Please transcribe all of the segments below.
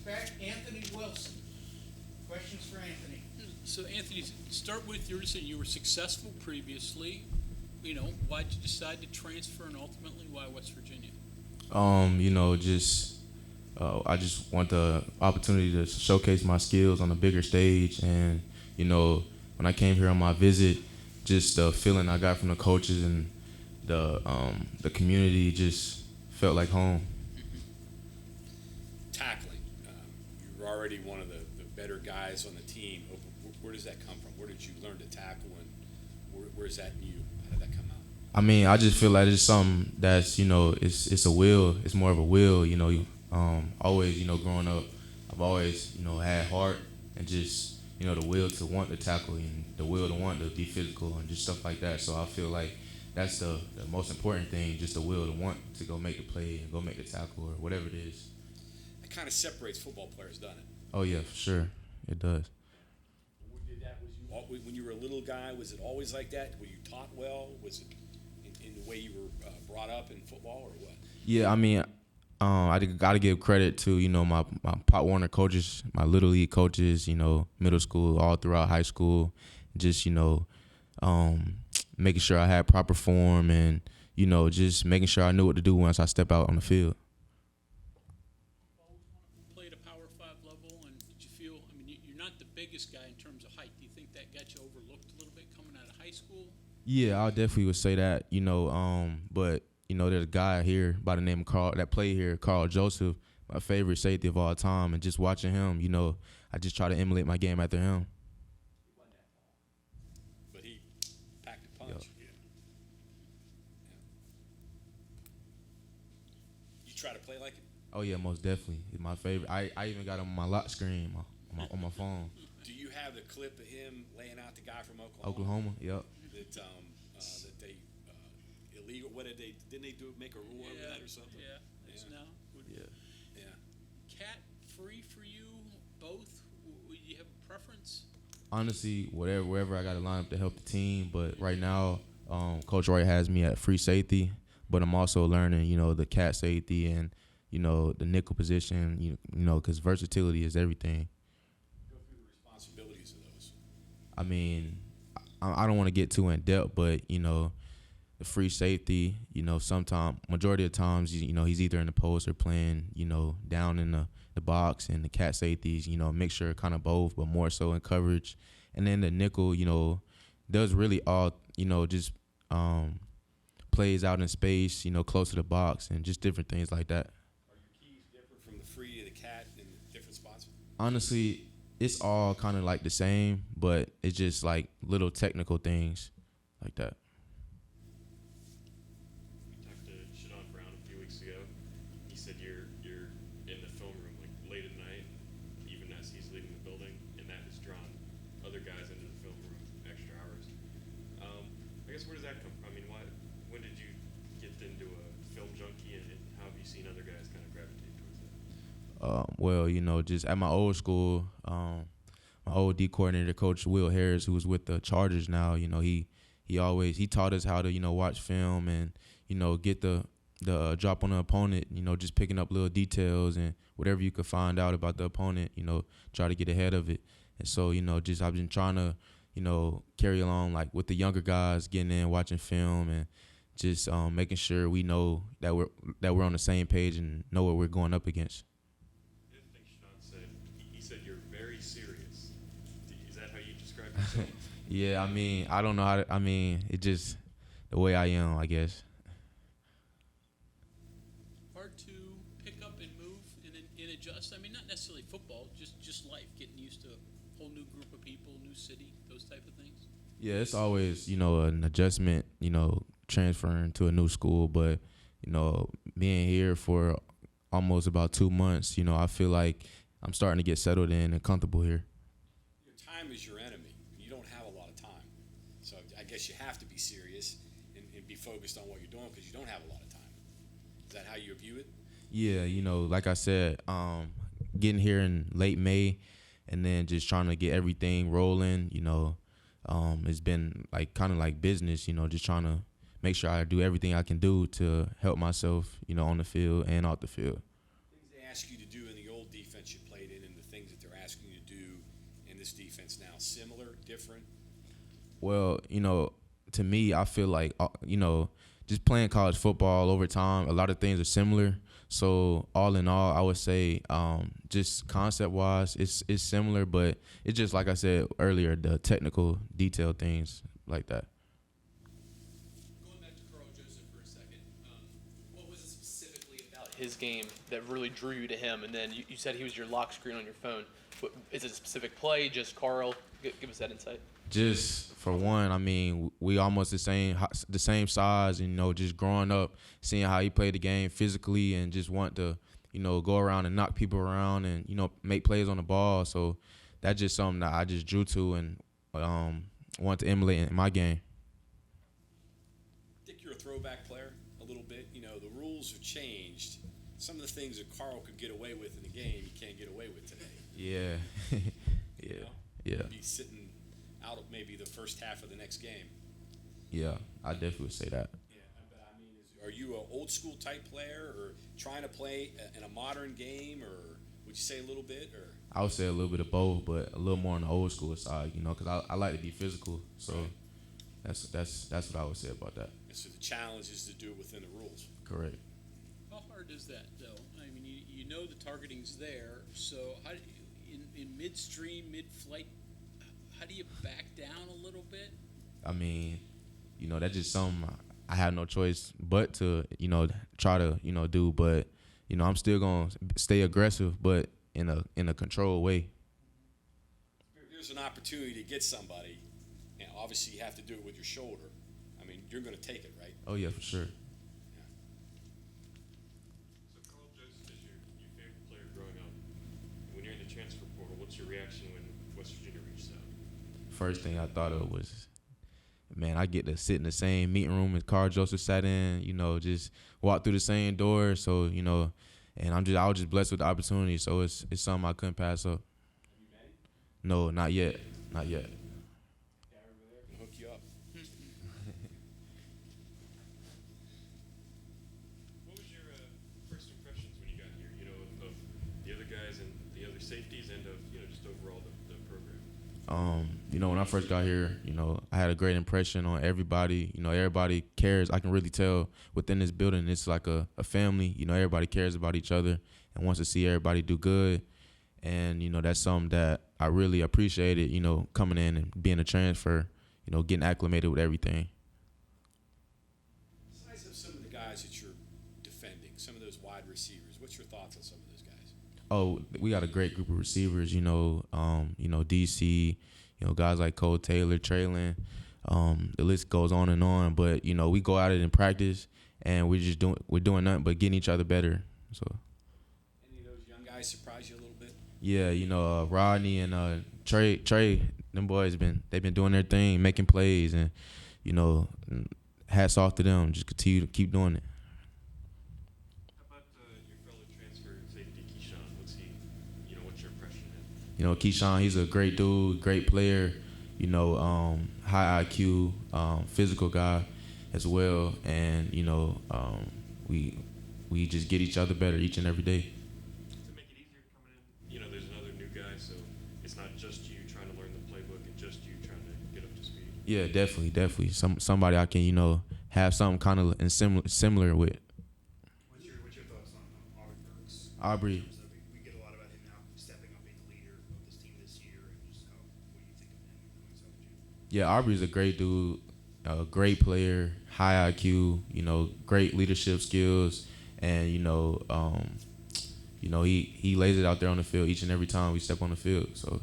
back, Anthony Wilson. Questions for Anthony? So, Anthony, start with you were saying you were successful previously. Why'd you decide to transfer, and ultimately why West Virginia? Just I just want the opportunity to showcase my skills on a bigger stage, and when I came here on my visit, just the feeling I got from the coaches and the community just felt like home. Tackling. You're already one of the better guys on the team. Where does that come from? Where did you learn to tackle, and where's that in you? How did that come out? I mean, I just feel like it's something that's it's a will. It's more of a will. Always growing up, I've always had heart and just the will to want to tackle and the will to want to be physical and just stuff like that. So I feel like that's the most important thing, just the will to want to go make the play and go make the tackle or whatever it is. It kind of separates football players, doesn't it? Oh yeah, for sure, it does. When you were a little guy, was it always like that? Were you taught well? Was it in the way you were brought up in football, or what? Yeah, I mean, I got to give credit to my Pop Warner coaches, my Little League coaches, middle school, all throughout high school, just making sure I had proper form and just making sure I knew what to do once I step out on the field. Played a Power 5 level, and did you feel, you're not the biggest guy in terms of height. Do you think that got you overlooked a little bit coming out of high school? Yeah, I definitely would say that, but there's a guy here by the name of Karl that played here, Karl Joseph, my favorite safety of all time, and just watching him, I just try to emulate my game after him. But he packed a punch. Yep. Yeah. You try to play like him? Oh yeah, most definitely. He's my favorite. I even got him on my lock screen on my phone. Do you have the clip of him laying out the guy from Oklahoma? Oklahoma, yep. That they illegal. What did they? Didn't they make a rule over that or something? Yeah, it's now. Yeah. Cat free for you both? Would you have a preference? Honestly, wherever I got to line up to help the team, but right now, Coach Roy has me at free safety, but I'm also learning, the cat safety and the nickel position, because versatility is everything. Go through the responsibilities of those. I mean, I don't want to get too in depth, but the free safety, majority of times, he's either in the post or playing, down in the box, and the cat safeties, mixture kind of both, but more so in coverage. And then the nickel, does really all, just plays out in space, close to the box and just different things like that. Are your keys different from the free to the cat in different spots? Honestly, it's all kind of like the same, but it's just like little technical things like that. We talked to Shadon Brown a few weeks ago. He said you're in the film room like late at night, even as he's leaving the building, and that has drawn other guys into the film room extra hours. I guess where does that come from? When did you get into a film junkie, and how have you seen other guys kind of gravitate towards that? Well, just at my old school, my old D coordinator, Coach Will Harris, who was with the Chargers now, he taught us how to, watch film and, get the drop on the opponent, just picking up little details and whatever you could find out about the opponent, try to get ahead of it. And so, I've been trying to, carry along like with the younger guys, getting in, watching film, and just making sure we know that we're on the same page and know what we're going up against. The other thing Shadon said, he said you're very serious. Is that how you describe yourself? Yeah, I don't know how to, it just the way I am, I guess. Hard to pick up and move and adjust? Not necessarily football, just life, getting used to a whole new group of people, new city, those type of things? Yeah, it's always, an adjustment, transferring to a new school. But, being here for almost about 2 months, I feel like I'm starting to get settled in and comfortable here. Your time is your enemy. You don't have a lot of time. So I guess you have to be serious and be focused on what you're doing because you don't have a lot of time. Is that how you view it? Yeah, like I said, getting here in late May and then just trying to get everything rolling, it's been like kind of like business, just trying to make sure I do everything I can do to help myself, on the field and off the field. Things they ask you to do in the old defense you played in and the things that they're asking you to do in this defense now? Similar, different? Well, to me, I feel like, just playing college football over time, a lot of things are similar. So all in all, I would say just concept-wise, it's similar, but it's just like I said earlier, the technical detail things like that. Going back to Karl Joseph for a second, what was it specifically about his game that really drew you to him? And then you said he was your lock screen on your phone. Is it a specific play, just Karl? Give us that insight. Just for one, I mean, we almost the same size, and just growing up, seeing how he played the game physically, and just want to, go around and knock people around, and make plays on the ball. So that's just something that I just drew to and want to emulate in my game. I think you're a throwback player a little bit. The rules have changed. Some of the things that Karl could get away with in the game, he can't get away with today. Yeah, yeah. Be sitting out of maybe the first half of the next game. Yeah, I definitely would say that. Yeah, but I mean, are you an old school type player, or trying to play in a modern game, or would you say a little bit, or? I would say a little bit of both, but a little more on the old school side, because I like to be physical. So that's what I would say about that. And so the challenge is to do it within the rules. Correct. How hard is that, though? I mean, you know the targeting's there, so how do you, in midstream, mid-flight, how do you back down a little bit? I mean, that's just something I have no choice but to, try to, do. But, I'm still going to stay aggressive, but in a controlled way. Here's an opportunity to get somebody, and obviously you have to do it with your shoulder. I mean, you're going to take it, right? Oh, yeah, for sure. So Karl Joseph is your favorite player growing up. When you're in the transfer portal, what's your reaction when West Virginia reached out? First thing I thought of was, man, I get to sit in the same meeting room as Karl Joseph sat in, just walk through the same door. So, and I was just blessed with the opportunity. So it's something I couldn't pass up. Have you met him? No, not yet. Not yet. Guy over there can hook you up. What was your first impressions when you got here, of the other guys and the other safeties and of, just overall the program? When I first got here, I had a great impression on everybody. Everybody cares. I can really tell within this building, it's like a family. Everybody cares about each other and wants to see everybody do good. And, that's something that I really appreciated, coming in and being a transfer, getting acclimated with everything. Besides of some of the guys that you're defending, some of those wide receivers, what's your thoughts on some of those guys? Oh, we got a great group of receivers, DC, guys like Cole Taylor, Traylon, the list goes on and on. But, we go at it in practice, and we're doing nothing but getting each other better. So. Any of those young guys surprise you a little bit? Yeah, Rodney and Trey, them boys they've been doing their thing, making plays, and hats off to them. Just continue to keep doing it. How about your fellow transfer safety, Keyshawn? What's your impression of him? Keyshawn, he's a great dude, great player, high IQ, physical guy as well. And, we just get each other better each and every day. Does it make it easier coming in? There's another new guy, so it's not just you trying to learn the playbook and just you trying to get up to speed. Yeah, definitely. Somebody I can, have something kind of similar with. What's your thoughts on Aubrey Burks? Aubrey. We get a lot about him now stepping up, being the leader of this team this year, and just what do you think of him doing so much? Yeah, Aubrey's a great dude, a great player, high IQ, great leadership skills, and he lays it out there on the field each and every time we step on the field. So,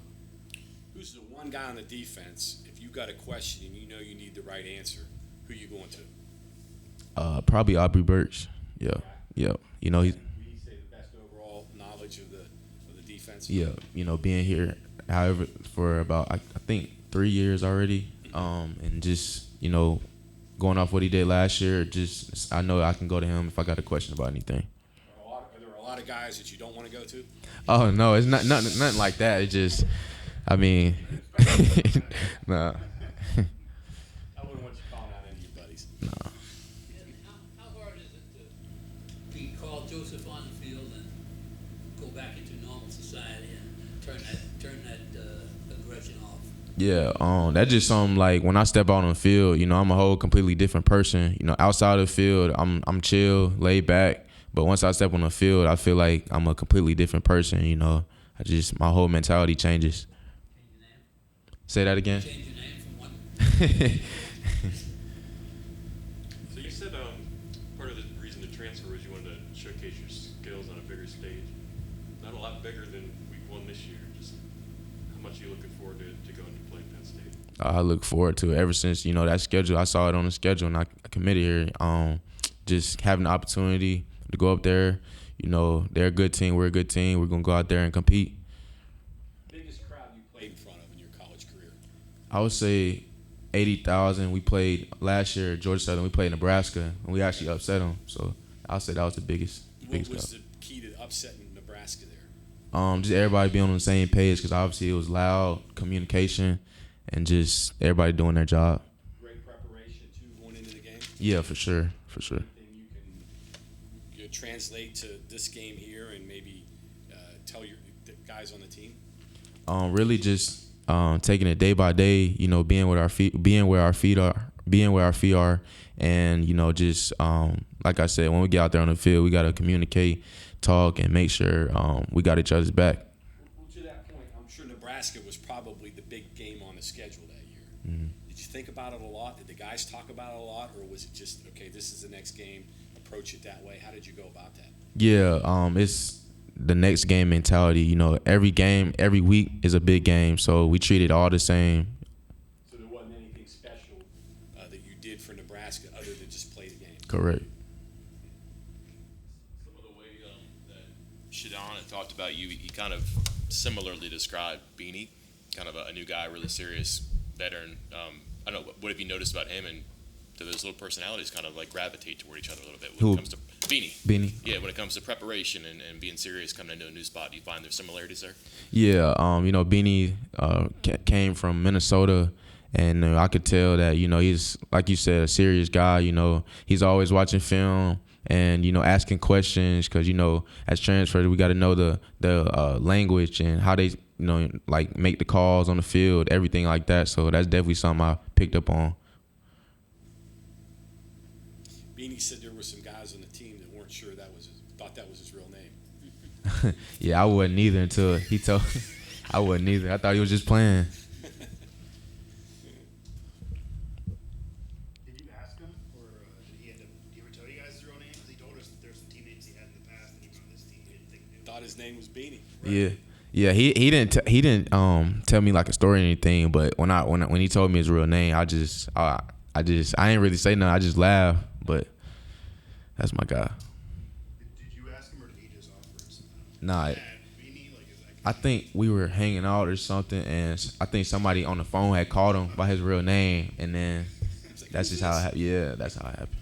Who's the one guy on the defense, if you got a question and you need the right answer, who you going to? probably Aubrey Burks. Yeah. He's Would you say the best overall knowledge of the defense? yeah, being here, however, for about I think 3 years already, and just going off what he did last year, just I know I can go to him if I got a question about anything. Are there a lot of guys that you don't want to go to? Oh no, it's nothing like that. It's just, I mean, nah. I wouldn't want you calling out any of your buddies. No. And how hard is it to beat Karl Joseph on the field and society and turn that aggression off. Yeah, that's just something like when I step out on the field, you know, I'm a whole completely different person. You know, outside of the field, I'm chill, laid back. But once I step on the field, I feel like I'm a completely different person. You know, my whole mentality changes. Change your name. Say that again. Change your name from one. So you said part of the reason to transfer was you wanted to showcase your skills on a bigger stage. Not a lot bigger than week 1 this year. Just how much are you looking forward to going to play Penn State? I look forward to it ever since, you know, that schedule. I saw it on the schedule and I committed here. Just having the opportunity to go up there. You know, they're a good team. We're a good team. We're going to go out there and compete. Biggest crowd you played in front of in your college career? I would say 80,000. We played last year at Georgia Southern. We played Nebraska, and we actually upset them. So I'll say that was the biggest What was crowd. the key to upsetting Nebraska there? Just everybody being on the same page because obviously it was loud communication and just everybody doing their job. Great preparation too going into the game. Yeah, for sure, for sure. Anything you can translate to this game here and maybe tell the guys on the team? Really just taking it day by day. You know, being where our feet are, and you know, just like I said, when we get out there on the field, we gotta communicate, talk, and make sure we got each other's back. Well, to that point, I'm sure Nebraska was probably the big game on the schedule that year. Mm-hmm. Did you think about it a lot? Did the guys talk about it a lot, or was it just okay? This is the next game. Approach it that way. How did you go about that? Yeah, it's the next game mentality. You know, every game, every week is a big game, so we treat it all the same. So there wasn't anything special that you did for Nebraska other than just play the game. Correct. Some of the way that Shadon had talked about you, he kind of similarly described Beanie, kind of a new guy, really serious veteran. I don't know, what have you noticed about him, and do those little personalities kind of like gravitate toward each other a little bit when Who? it comes to Beanie? Beanie. Yeah, when it comes to preparation and being serious coming into a new spot, do you find there's similarities there? Yeah, you know, Beanie came from Minnesota, and I could tell that, you know, he's, like you said, a serious guy. You know, he's always watching film and, you know, asking questions because, you know, as transfers, we got to know the language and how they, you know, like make the calls on the field, everything like that. So that's definitely something I picked up on. Beanie said there were some guys on the team that weren't sure thought that was his real name. Yeah, I wasn't either until he told. I wasn't either. I thought he was just playing. Did you ask him, or did he ever tell you guys his real name? Because he told us that there's some teammates he had in the past, and even on this team, he didn't think knew. Thought his name was Beanie. Yeah. He didn't tell me like a story or anything. But when he told me his real name, I ain't really say nothing. I just laughed. But that's my guy. Did you ask him, or did he just offer it somehow? Nah. Beanie, like, is that I think we were hanging out or something, and I think somebody on the phone had called him by his real name, and then It's like, that's who's just how it this? happened. Yeah, that's how it happened.